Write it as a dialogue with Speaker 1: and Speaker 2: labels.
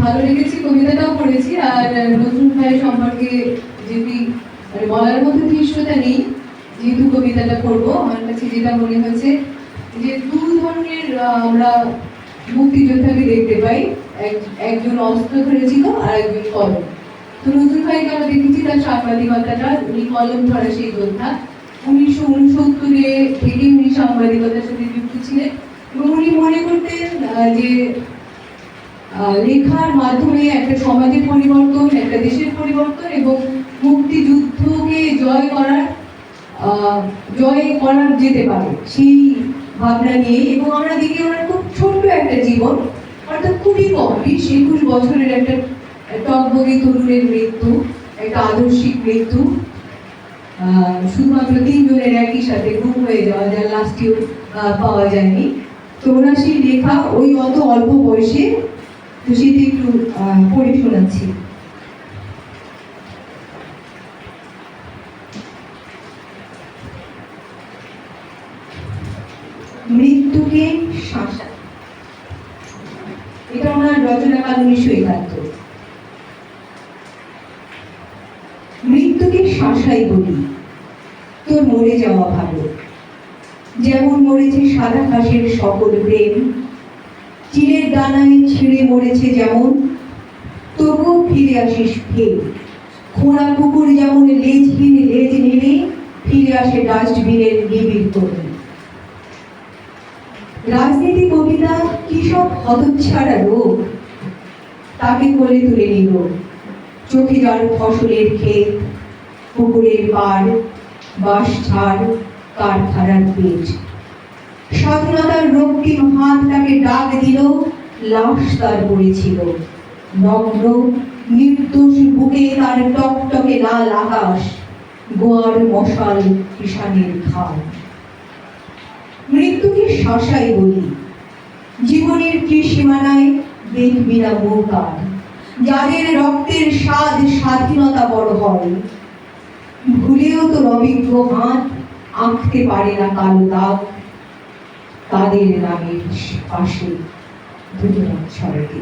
Speaker 1: ভালো লেগেছে, কবিতাটাও পড়েছি। আর নজরুল ভাই সম্পর্কে যদি মানে বলার মতো ধৃষ্টতা নেই, যেহেতু কবিতাটা পড়বো, আমার কাছে যেটা মনে হয়েছে যে দু ধরনের আমরা মুক্তিযোদ্ধাকে দেখতে পাই। একজন অস্ত্র ধরেছিল আর একজন কলম। তো নজরুল ভাইকে আমরা দেখেছি তার সাংবাদিকতাটা, উনি কলম ধরা সেই যোদ্ধা। 1969 থেকে উনি সাংবাদিকতার সাথে যুক্ত ছিলেন এবং উনি মনে করতেন যে লেখার মাধ্যমে একটা সমাজের পরিবর্তন, একটা দেশের পরিবর্তন এবং মুক্তিযুদ্ধকে জয় করা যেতে পারে সেই ভাবনা নিয়ে। এবং আমরা দেখি ওনার খুব ছোট্ট একটা জীবন, অর্থাৎ খুবই কম, 20-21 বছরের একটা টকবগে তরুণের মৃত্যু, একটা আদর্শিক মৃত্যু, শুধুমাত্র 3 জনের একই সাথে গুম হয়ে যাওয়া, যা লাস্টেও পাওয়া যায়নি। তো ওনার সেই লেখা ওই অত অল্প বয়সে, তো সেটি একটু পড়ে শোনাচ্ছি। মৃত্যুকে শাসা, এটা ওনার রচনাকাল 1971। মৃত্যুকে শাসাই বলি, তোর মরে যাওয়া ভালো। যেমন মরেছে সাদা ঘাসের সকল প্রেম, চিলের দানায় ছিঁড়ে মরেছে যেমন, তবুও ফিরে আসিস ফের। খোঁড়া কুকুর যেমন লেজহীন লেজ নেড়ে ফিরে আসে ডাস্টবিনের নিবিড় কর্মী। রাজনীতি কবিতা কি সব হতচ্ছাড়া রোগ, তাকে কোলে তুলে নিল। চোখে যার ফসলের ক্ষেত, পুকুরের পাড়, বাঁশ ঝাড়, কারখানার পেট। স্বাধীনতার রক্তিম হাত তাকে ডাক দিল, লাশ তার পড়েছিল নগ্ন নির্দোষ বুকে, তার টকটকে লাল আকাশ, গোয়ার মশাল কিষানের ঘাম। মৃত্যুকে শাসাই বলি, জীবনের ত্রিসীমানায় দেখবি না মৌকার, যাদের রক্তের স্বাদ স্বাধীনতা বড় হয়। ভুলেও তো অভিজ্ঞ হাত আঁকতে পারে না কালো দাগ, তাদের নামের পাশে দুটো ছড়াতে।